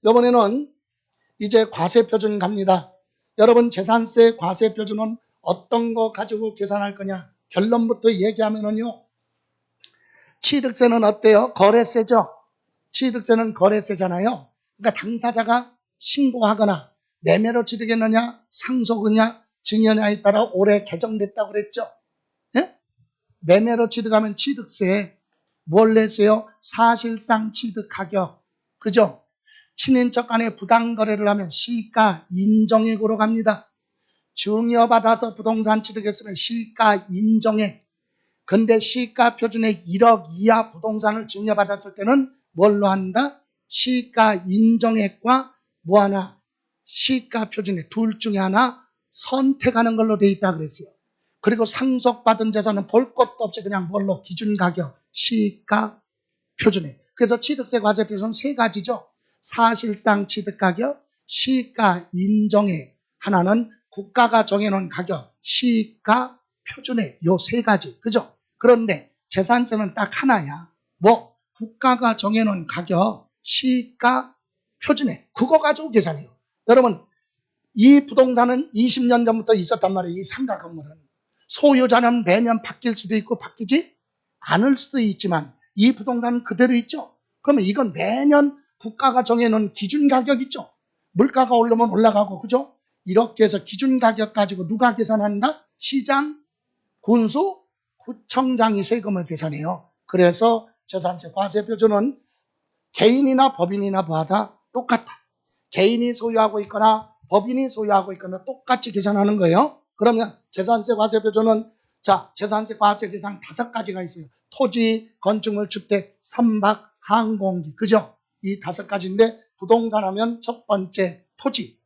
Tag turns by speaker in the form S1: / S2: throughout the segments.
S1: 이번에는 이제 과세표준 갑니다. 여러분 재산세 과세표준은 어떤 거 가지고 계산할 거냐? 결론부터 얘기하면은요. 취득세는 어때요? 거래세죠. 취득세는 거래세잖아요. 그러니까 당사자가 신고하거나 매매로 취득했느냐, 상속이냐, 증여냐에 따라 올해 개정됐다고 그랬죠. 예? 매매로 취득하면 취득세 뭘 냈어요? 사실상 취득가격. 그죠? 친인척 간에 부당거래를 하면 시가 인정액으로 갑니다. 증여받아서 부동산 취득했으면 시가 인정액. 근데 시가 표준의 1억 이하 부동산을 증여받았을 때는 뭘로 한다? 시가 인정액과 뭐 하나? 시가 표준의 둘 중에 하나 선택하는 걸로 돼 있다 그랬어요. 그리고 상속받은 재산은 볼 것도 없이 그냥 뭘로? 기준가격, 시가 표준액. 그래서 취득세 과세 표준은 세 가지죠. 사실상 취득가격, 시가 인정액, 하나는 국가가 정해놓은 가격, 시가 표준액, 요 세 가지. 그죠? 그런데 재산세는 딱 하나야. 뭐? 국가가 정해놓은 가격, 시가 표준액. 그거 가지고 계산해요. 여러분, 이 부동산은 20년 전부터 있었단 말이에요. 이 상가 건물은. 소유자는 매년 바뀔 수도 있고 바뀌지 않을 수도 있지만 이 부동산은 그대로 있죠. 그러면 이건 매년 국가가 정해놓은 기준가격 있죠. 물가가 오르면 올라가고 그죠? 이렇게 해서 기준가격 가지고 누가 계산한다? 시장, 군수, 구청장이 세금을 계산해요. 그래서 재산세 과세표준은 개인이나 법인이나 뭐하다? 똑같다. 개인이 소유하고 있거나 법인이 소유하고 있거나 똑같이 계산하는 거예요. 그러면 재산세 과세표준은 자, 재산세 과세 대상 5가지가 있어요. 토지, 건축물, 주택, 선박, 항공기. 그죠? 이 5가지인데 부동산 하면 첫 번째 토지,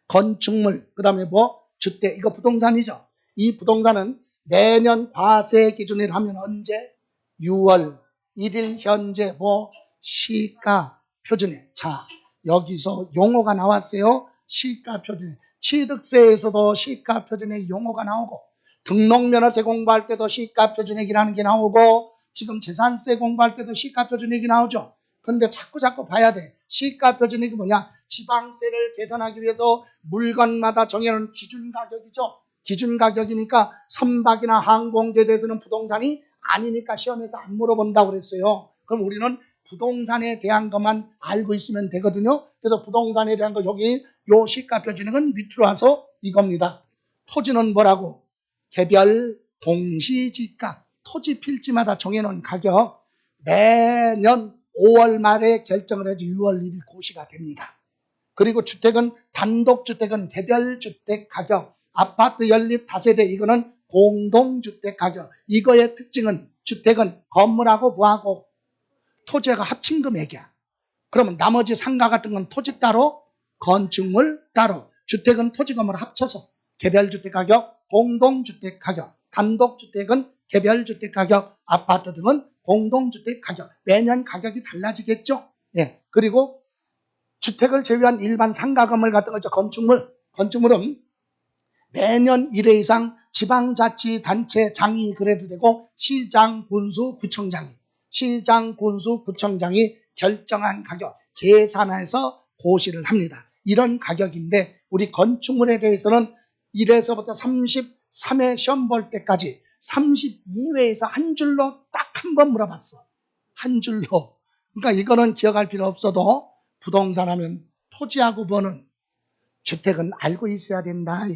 S1: 건축물, 그 다음에 뭐? 주택. 이거 부동산이죠. 이 부동산은 매년 과세 기준을 하면 언제? 6월 1일 현재 뭐? 시가 표준액. 자, 여기서 용어가 나왔어요. 시가 표준액. 취득세에서도 시가 표준액 용어가 나오고 등록면허세 공부할 때도 시가 표준액이라는 게 나오고 지금 재산세 공부할 때도 시가 표준액이 나오죠. 근데 자꾸 봐야 돼. 시가 표준액이 뭐냐? 지방세를 계산하기 위해서 물건마다 정해놓은 기준가격이죠. 기준가격이니까 선박이나 항공제에 대해서는 부동산이 아니니까 시험에서 안 물어본다고 그랬어요. 그럼 우리는 부동산에 대한 것만 알고 있으면 되거든요. 그래서 부동산에 대한 거 여기 요 시가 표준액은 밑으로 와서 이겁니다. 토지는 뭐라고? 개별 공시지가. 토지 필지마다 정해놓은 가격 매년 5월 말에 결정을 해서 6월 1일 고시가 됩니다. 그리고 주택은 단독주택은 개별주택 가격, 아파트 연립 다세대 이거는 공동주택 가격. 이거의 특징은 주택은 건물하고 뭐하고 토지가 합친 금액이야. 그러면 나머지 상가 같은 건 토지 따로, 건축물 따로, 주택은 토지 건물 합쳐서 개별주택 가격, 공동주택 가격, 단독주택은 개별주택 가격, 아파트 등은 공동주택 가격. 매년 가격이 달라지겠죠. 예. 그리고 주택을 제외한 일반 상가 건물 같은 거 있죠. 건축물은 매년 1회 이상 지방자치단체장이 그래도 되고 시장, 군수, 구청장이 결정한 가격 계산해서 고시를 합니다. 이런 가격인데 우리 건축물에 대해서는 1회서부터 33회 시험 볼 때까지 32회에서 한 줄로 딱 한 번 물어봤어. 한 줄로. 그러니까 이거는 기억할 필요 없어도 부동산 하면 토지하고 버는 주택은 알고 있어야 된다.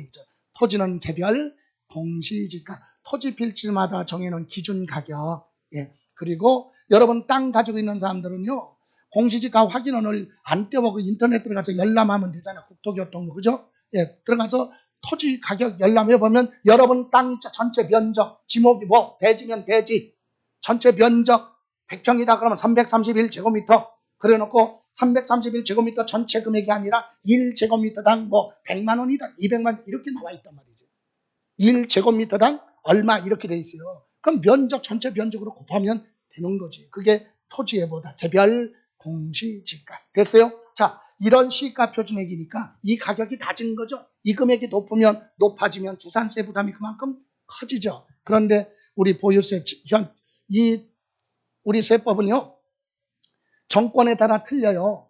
S1: 토지는 개별 공시지가, 토지 필지마다 정해놓은 기준 가격. 예. 그리고 여러분 땅 가지고 있는 사람들은요, 공시지가 확인원을 안 떼보고 인터넷 들어가서 열람하면 되잖아요. 국토교통부. 그죠? 예. 들어가서 토지 가격 열람해보면 여러분 땅 전체 면적, 지목이 뭐, 대지면 대지, 전체 면적 100평이다 그러면 331제곱미터. 그래 놓고 331제곱미터 전체 금액이 아니라 1제곱미터당 뭐 100만 원이다, 200만 원 이렇게 나와 있단 말이죠. 1제곱미터당 얼마 이렇게 돼 있어요. 그럼 면적 전체 면적으로 곱하면 되는 거지. 그게 토지예보다 개별 공시지가. 됐어요? 자, 이런 시가 표준액이니까 이 가격이 낮은 거죠. 이 금액이 높아지면 재산세 부담이 그만큼 커지죠. 그런데 우리 보유세 우리 세법은요, 정권에 따라 틀려요.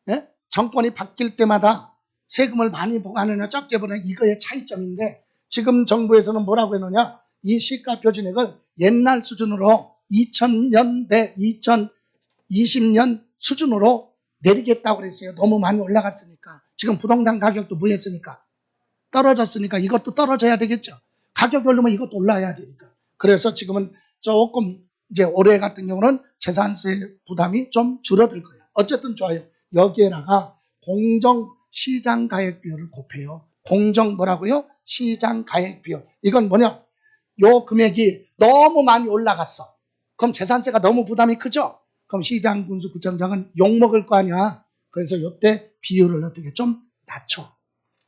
S1: 예? 정권이 바뀔 때마다 세금을 많이 보관하느냐 적게 보느냐 이거의 차이점인데 지금 정부에서는 뭐라고 했느냐 이 시가 표준액을 옛날 수준으로 2000년대 2020년 수준으로 내리겠다고 그랬어요. 너무 많이 올라갔으니까. 지금 부동산 가격도 뭐했으니까 떨어졌으니까 이것도 떨어져야 되겠죠. 가격이 오르면 이것도 올라야 되니까. 그래서 지금은 조금 이제 올해 같은 경우는 재산세 부담이 좀 줄어들 거예요. 어쨌든 좋아요. 여기에다가 공정 시장 가액 비율을 곱해요. 공정 뭐라고요? 시장 가액 비율. 이건 뭐냐? 요 금액이 너무 많이 올라갔어. 그럼 재산세가 너무 부담이 크죠? 그럼 시장 군수 구청장은 욕먹을 거 아니야. 그래서 요때 비율을 어떻게 좀 낮춰.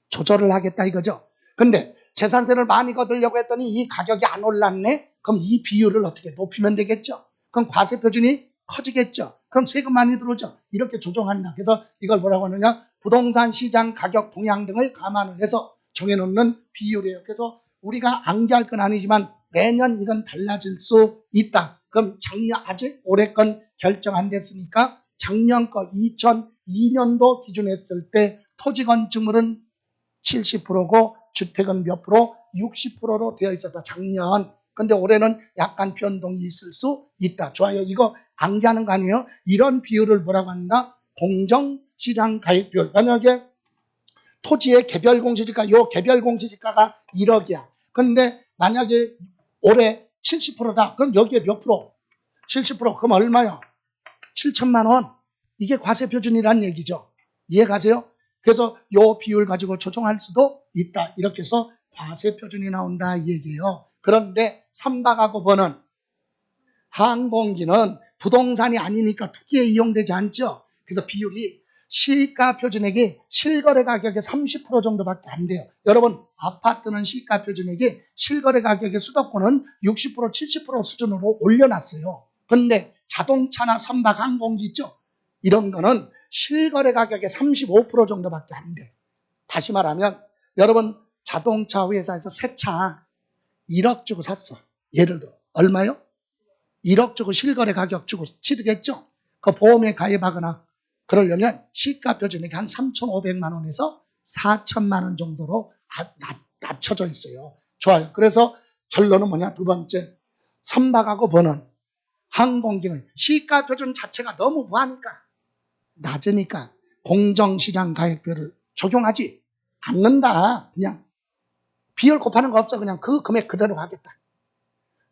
S1: 조절을 하겠다 이거죠. 근데 재산세를 많이 거두려고 했더니 이 가격이 안 올랐네? 그럼 이 비율을 어떻게 높이면 되겠죠? 그럼 과세 표준이 커지겠죠? 그럼 세금 많이 들어오죠? 이렇게 조정한다. 그래서 이걸 뭐라고 하느냐? 부동산 시장 가격 동향 등을 감안을 해서 정해놓는 비율이에요. 그래서 우리가 암기할 건 아니지만 매년 이건 달라질 수 있다. 그럼 작년 아직 올해 건 결정 안 됐으니까 작년 거 2002년도 기준했을 때 토지 건축물은 70%고 주택은 몇 프로? 60%로 되어 있었다. 작년. 근데 올해는 약간 변동이 있을 수 있다. 좋아요. 이거 암기하는 거 아니에요? 이런 비율을 뭐라고 한다? 공정시장 가액 비율. 만약에 토지의 개별 공시지가, 요 개별 공시지가가 1억이야. 근데 만약에 올해 70%다. 그럼 여기에 몇 프로? 70%. 그럼 얼마야? 7천만 원. 이게 과세 표준이란 얘기죠. 이해가세요? 그래서 요 비율 가지고 조정할 수도 있다. 이렇게 해서 과세 표준이 나온다 이 얘기예요. 그런데 3박하고 번은 항공기는 부동산이 아니니까 투기에 이용되지 않죠. 그래서 비율이 시가 표준액이 실거래 가격의 30% 정도밖에 안 돼요. 여러분 아파트는 시가 표준액이 실거래 가격의 수도권은 60% 70% 수준으로 올려놨어요. 그런데 자동차나 선박 항공기 있죠. 이런 거는 실거래 가격의 35% 정도밖에 안 돼. 다시 말하면 여러분 자동차 회사에서 새 차 1억 주고 샀어. 예를 들어 얼마요? 1억 주고 실거래 가격 주고 취득했죠. 그 보험에 가입하거나 그러려면 시가 표준액이 한 3,500만 원에서 4천만 원 정도로 낮춰져 있어요. 좋아요. 그래서 결론은 뭐냐? 두 번째, 선박하고 번은 항공기는 시가 표준 자체가 너무 무하니까 낮으니까 공정시장 가액비율을 적용하지 않는다. 그냥 비율 곱하는 거 없어. 그냥 그 금액 그대로 하겠다.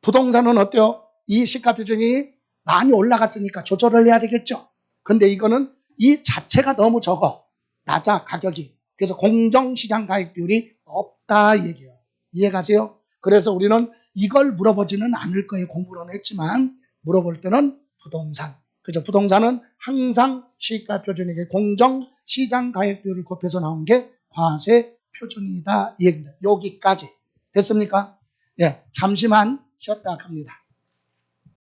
S1: 부동산은 어때요? 이 시가 표준이 많이 올라갔으니까 조절을 해야 되겠죠. 근데 이거는 이 자체가 너무 적어. 낮아 가격이. 그래서 공정시장 가액비율이 없다 얘기예요. 이해가세요? 그래서 우리는 이걸 물어보지는 않을 거예요. 공부는 했지만 물어볼 때는 부동산. 그죠? 부동산은 항상 시가 표준액의 공정시장 가액비율을 곱해서 나온 게 과세 표준이다 이 얘기입니다. 여기까지 됐습니까? 예, 잠시만 쉬었다 합니다.